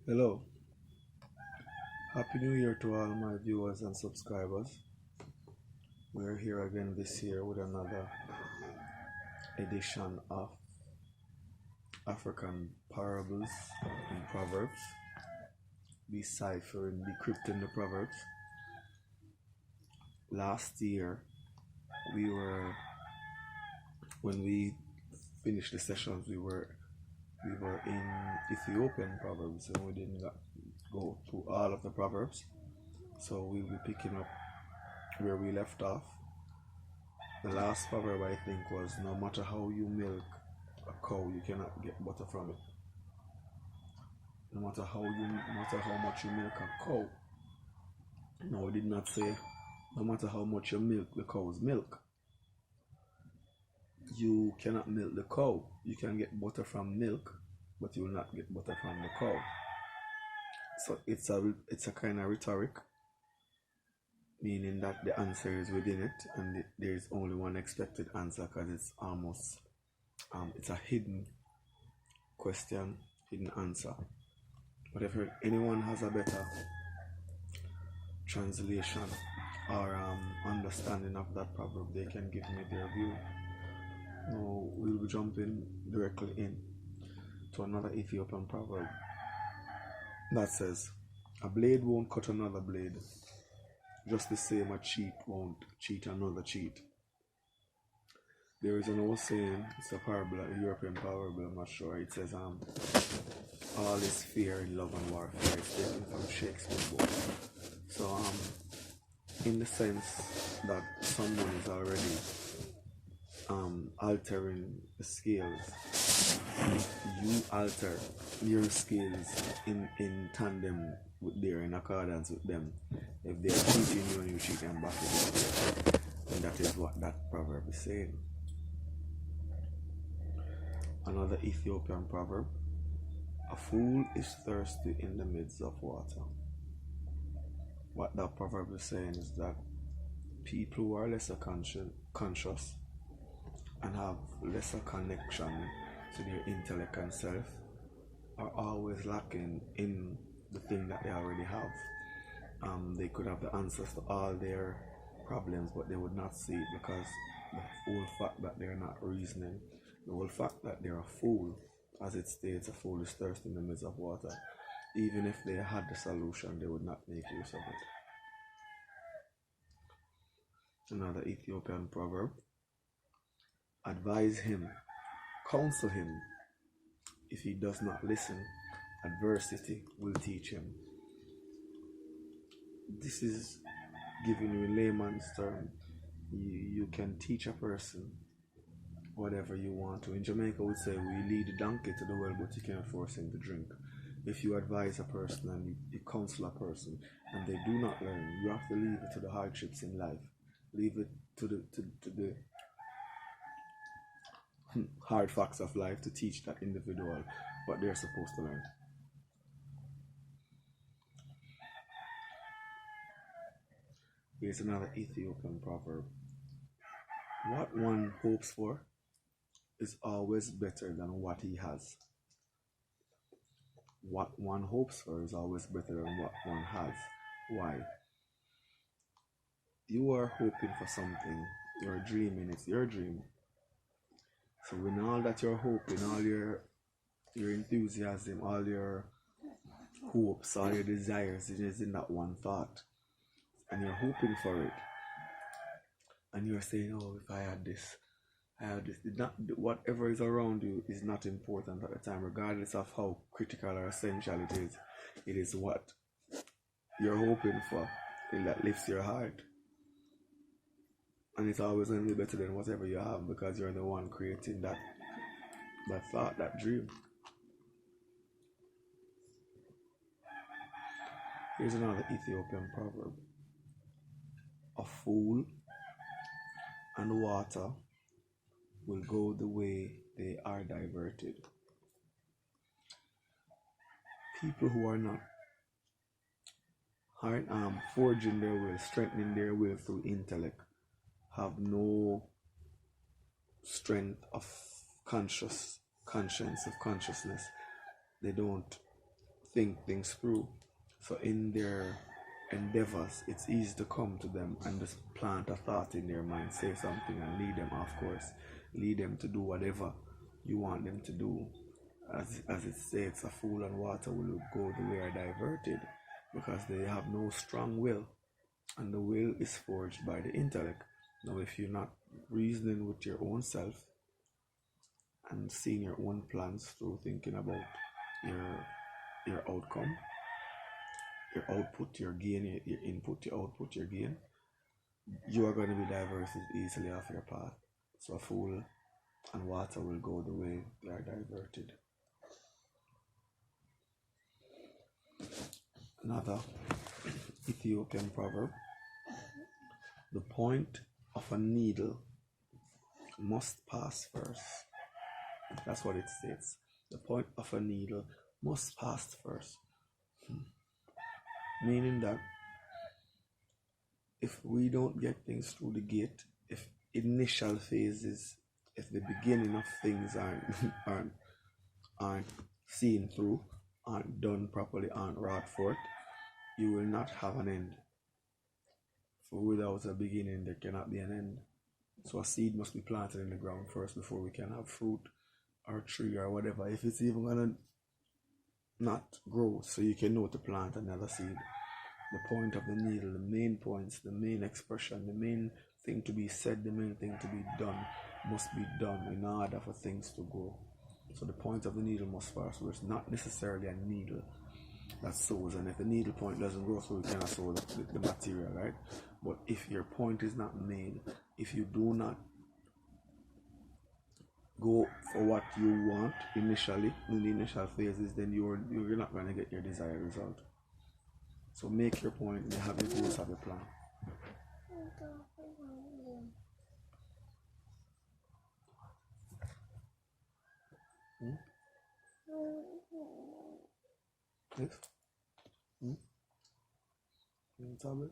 Hello, Happy New Year to all my viewers and subscribers. We're here again this year with another edition of African parables and proverbs, deciphering, decrypting the proverbs. Last year, when we finished the sessions, we were in Ethiopian proverbs, and we didn't go through all of the proverbs. So we'll be picking up where we left off. The last proverb, I think, was no matter how you milk a cow, you cannot get butter from it. No matter how much you milk a cow. No, we did not say no matter how much you milk the cow's milk. You cannot milk the cow. You can get butter from milk, but you will not get butter from the cow. So it's a kind of rhetoric, meaning that the answer is within it, and there is only one expected answer, because it's almost it's a hidden question, hidden answer. But if anyone has a better translation or understanding of that proverb, they can give me their view. Now we'll be jumping directly in to another Ethiopian proverb that says, a blade won't cut another blade, just the same a cheat won't cheat another cheat. There is an old saying, it's a parable, a European proverb, I'm not sure. It says, all is fear in love and warfare. It's taken from Shakespeare's book. So, in the sense that someone is already altering the scales, you alter your scales in tandem with their, in accordance with them. If they are cheating you and you cheat them back with them, and that is what that proverb is saying. Another Ethiopian proverb, a fool is thirsty in the midst of water. What that proverb is saying is that people who are lesser conscious and have lesser connection to their intellect and self are always lacking in the thing that they already have. They could have the answers to all their problems, but they would not see it, because the whole fact that they're not reasoning, the whole fact that they're a fool, as it states, a fool is thirsty in the midst of water. Even if they had the solution, they would not make use of it. Another Ethiopian proverb, advise him, counsel him. If he does not listen, adversity will teach him. This is giving you in layman's term. You can teach a person whatever you want to. In Jamaica, we would say we lead a donkey to the well, but you cannot force him to drink. If you advise a person and you counsel a person and they do not learn, you have to leave it to the hardships in life. Leave it to the hard facts of life to teach that individual what they're supposed to learn. Here's another Ethiopian proverb. What one hopes for is always better than what he has. What one hopes for is always better than what one has. Why? You are hoping for something, you're dreaming, it's your dream. So when all that you're hoping, all your enthusiasm, all your hopes, all your desires is in that one thought, and you're hoping for it, and you're saying, oh, if I had this, not, whatever is around you is not important at the time, regardless of how critical or essential it is. It is what you're hoping for that lifts your heart, and it's always going to be better than whatever you have, because you're the one creating that thought, that dream. Here's another Ethiopian proverb. A fool and water will go the way they are diverted. People who are not forging their will, strengthening their will through intellect, have no strength of consciousness. They don't think things through. So in their endeavors, it's easy to come to them and just plant a thought in their mind, say something, and lead them, of course, lead them to do whatever you want them to do. As it states, a fool and water will go the way are diverted, because they have no strong will, and the will is forged by the intellect. Now, if you're not reasoning with your own self and seeing your own plans through thinking about your outcome, your output, your gain, your input, your output, your gain, you are going to be diverted easily off your path. So a fool and water will go the way they are diverted. Another Ethiopian proverb: the point of a needle must pass first. That's what it states. The point of a needle must pass first. Meaning that if we don't get things through the gate, if initial phases, if the beginning of things aren't seen through, aren't done properly, aren't wrought forth, you will not have an end. For without a beginning, there cannot be an end. So a seed must be planted in the ground first before we can have fruit or tree or whatever. If it's even gonna not grow, so you can know to plant another seed. The point of the needle, the main points, the main expression, the main thing to be said, the main thing to be done must be done in order for things to grow. So the point of the needle must pass first, not necessarily a needle that sows, and if the needle point doesn't grow, so we cannot sow the material, right? But if your point is not made, if you do not go for what you want initially in the initial phases, then you're not going to get your desired result. So make your point and have your goals, have your plan. Yes? Tablet?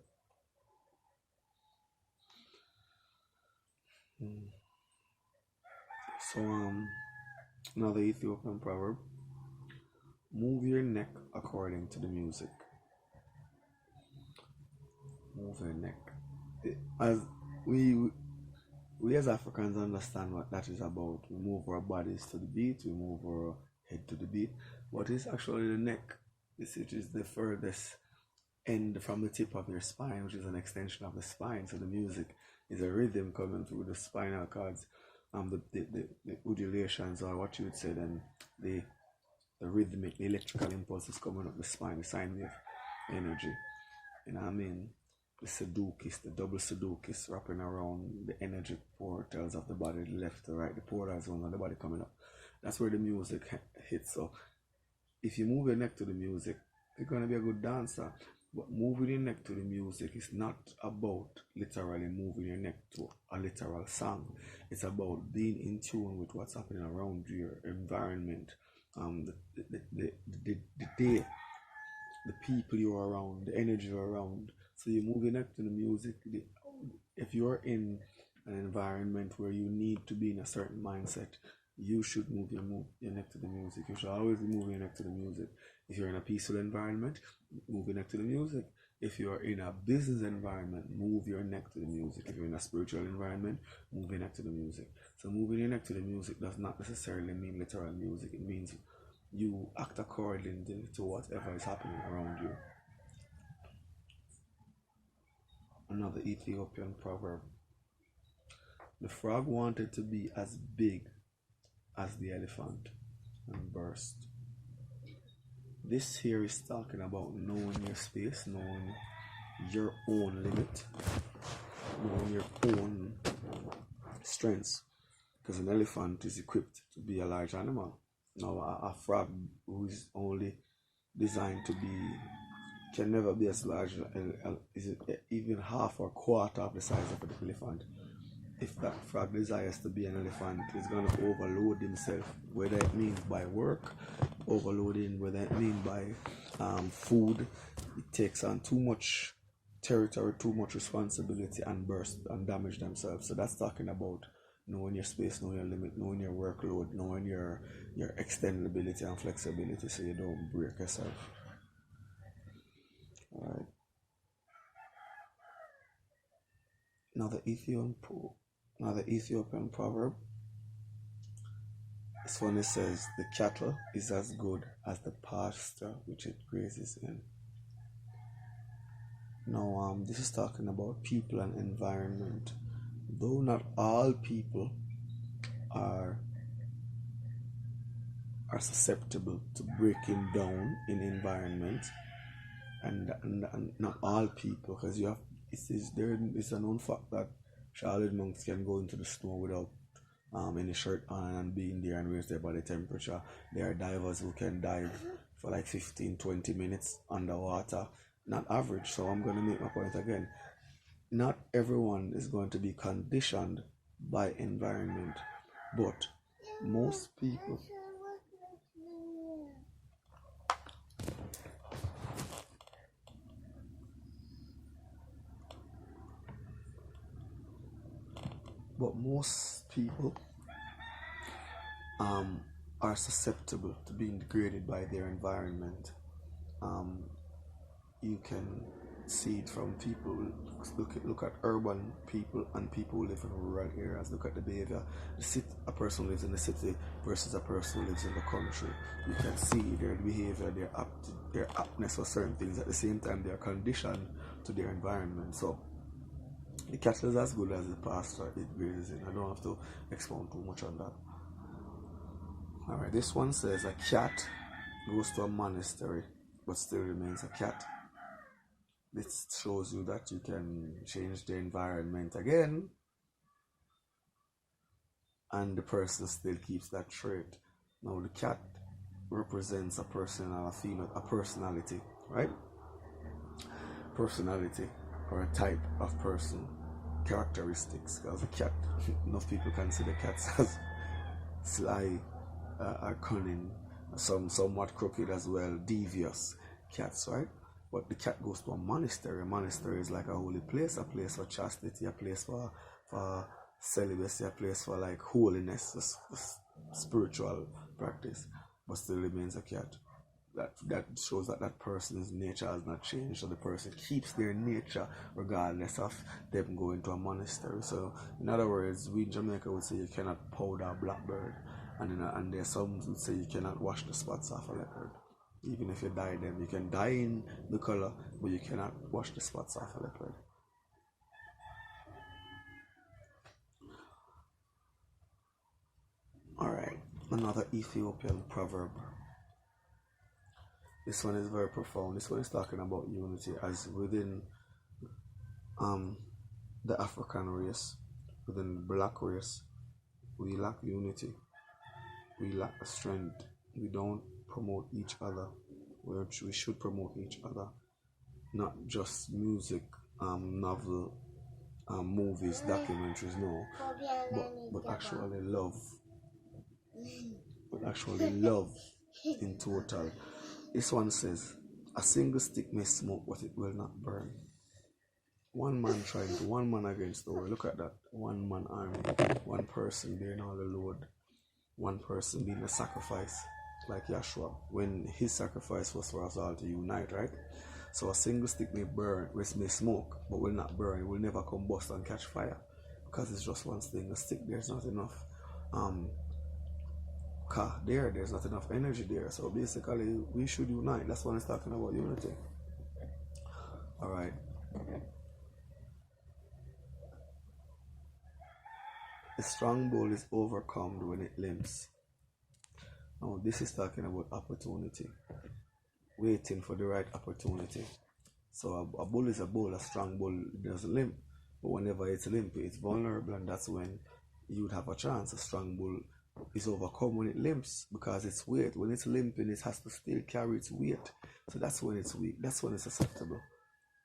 So another Ethiopian proverb: move your neck according to the music. Move your neck. As we as Africans understand what that is about. We move our bodies to the beat, we move our head to the beat, but it's actually the neck. It is the furthest end from the tip of your spine, which is an extension of the spine. So the music is a rhythm coming through the spinal cords, the undulations, or what you would say, then the rhythmic, the electrical impulses coming up the spine, the sine wave energy. You know what I mean? The Sudokus, the double Sudokus wrapping around the energy portals of the body, the left to right, the portals on the body coming up. That's where the music hits. So if you move your neck to the music, you're going to be a good dancer. But moving your neck to the music is not about literally moving your neck to a literal song. It's about being in tune with what's happening around your environment, the day, the people you're around, the energy you're around. So you move your neck to the music. If you're in an environment where you need to be in a certain mindset, you should move your neck to the music. You should always be moving your neck to the music. If you're in a peaceful environment, move your neck to the music. If you're in a business environment, move your neck to the music. If you're in a spiritual environment, move your neck to the music. So moving your neck to the music does not necessarily mean literal music. It means you act according to whatever is happening around you. Another Ethiopian proverb: the frog wanted to be as big as the elephant and burst. This here is talking about knowing your space, knowing your own limit, knowing your own strengths. Because an elephant is equipped to be a large animal. Now a frog who is only designed to be, can never be as large, is even half or quarter of the size of an elephant. If that frog desires to be an elephant, he's going to overload himself, whether it means by work, overloading, whether it means by food. It takes on too much territory, too much responsibility, and burst and damage themselves. So that's talking about knowing your space, knowing your limit, knowing your workload, knowing your your extendability and flexibility so you don't break yourself. Alright. Now the Ethiopian proverb. This one, it says, the cattle is as good as the pasture which it grazes in. Now, this is talking about people and environment. Though not all people are susceptible to breaking down in environment, and not all people, because it's a known fact that Charlotte monks can go into the snow without any shirt on and being there and raise their body temperature. There are divers who can dive for like 15-20 minutes underwater. Not average. So I'm going to make my point again. Not everyone is going to be conditioned by environment, but most people are susceptible to being degraded by their environment. You can see it from people. Look at urban people and people who live in rural areas. Look at the behavior. A person who lives in the city versus a person who lives in the country. You can see their behavior, their aptness for certain things. At the same time, they are conditioned to their environment. So the cattle is as good as the pasture it grazes in. I don't have to expound too much on that. Alright, this one says a cat goes to a monastery but still remains a cat. This shows you that you can change the environment again and the person still keeps that trait. Now the cat represents a person or a female, a personality, right? Personality or a type of person, characteristics. Because a cat, enough people consider cats as sly, are cunning, somewhat crooked as well, devious cats, right? But the cat goes to a monastery. A monastery is like a holy place, a place for chastity, a place for celibacy, a place for like holiness, spiritual practice, but still remains a cat. That shows that person's nature has not changed, so the person keeps their nature regardless of them going to a monastery. So in other words, we in Jamaica would say you cannot powder a blackbird, and there's some would say you cannot wash the spots off a leopard. Even if you dye them, you can dye in the color, but you cannot wash the spots off a leopard. Alright, another Ethiopian proverb. This one is very profound. This one is talking about unity, as within the African race, within the black race, we lack unity. We lack strength. We don't promote each other. We should promote each other. Not just music, novel, movies, documentaries, no. But actually love. But actually love in total. This one says, a single stick may smoke, but it will not burn. One man against the world. Look at that. One man army. One person bearing all the load. One person being the sacrifice. Like Yahshua, when his sacrifice was for us all to unite, right? So a single stick may burn, which may smoke, but will not burn. It will never combust and catch fire, because it's just one thing. A stick, there's not enough there's not enough energy there. So basically, we should unite. That's what it's talking about, unity. Alright. A strong bull is overcome when it limps. Now, this is talking about opportunity, waiting for the right opportunity. So a bull is a bull. A strong bull doesn't limp, but whenever it's limp, it's vulnerable, and that's when you would have a chance. A strong bull is overcome when it limps, because it's weight. When it's limping, it has to still carry its weight. So that's when it's weak. That's when it's susceptible.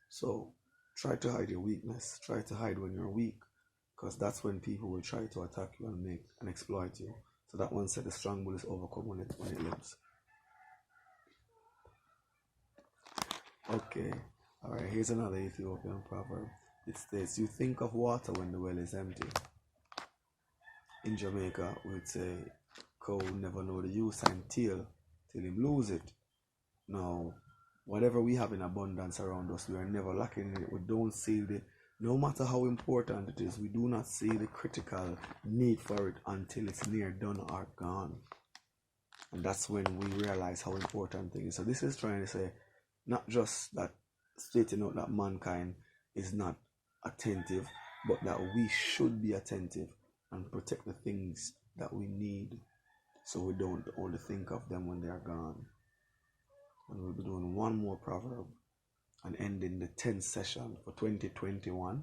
So try to hide your weakness. Try to hide when you're weak, because that's when people will try to attack you and exploit you. So that one said the strong bull is overcome when it limps. Okay. Alright, here's another Ethiopian proverb. It states, you think of water when the well is empty. In Jamaica, we would say, cow never know the use and tail till him lose it. Now, whatever we have in abundance around us, we are never lacking in it. We don't see no matter how important it is, we do not see the critical need for it until it's near done or gone. And that's when we realize how important it is. So this is trying to say, not just that stating out that mankind is not attentive, but that we should be attentive and protect the things that we need, so we don't only think of them when they are gone. And we'll be doing one more proverb and ending the 10th session for 2021,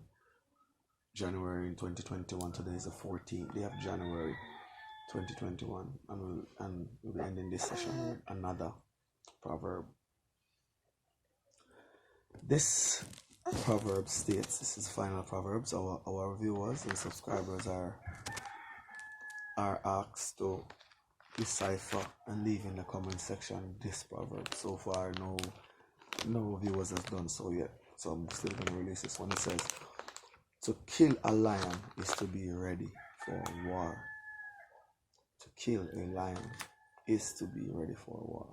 January in 2021. Today is the 14th day of January 2021, and we'll be ending this session with another proverb. This proverb states, this is final proverbs. Our viewers and subscribers are asked to decipher and leave in the comment section this proverb. So far, no viewers has done so yet, so I'm still going to release this one. It says, to kill a lion is to be ready for war. To kill a lion is to be ready for war.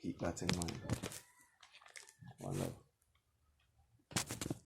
Keep that in mind. One love.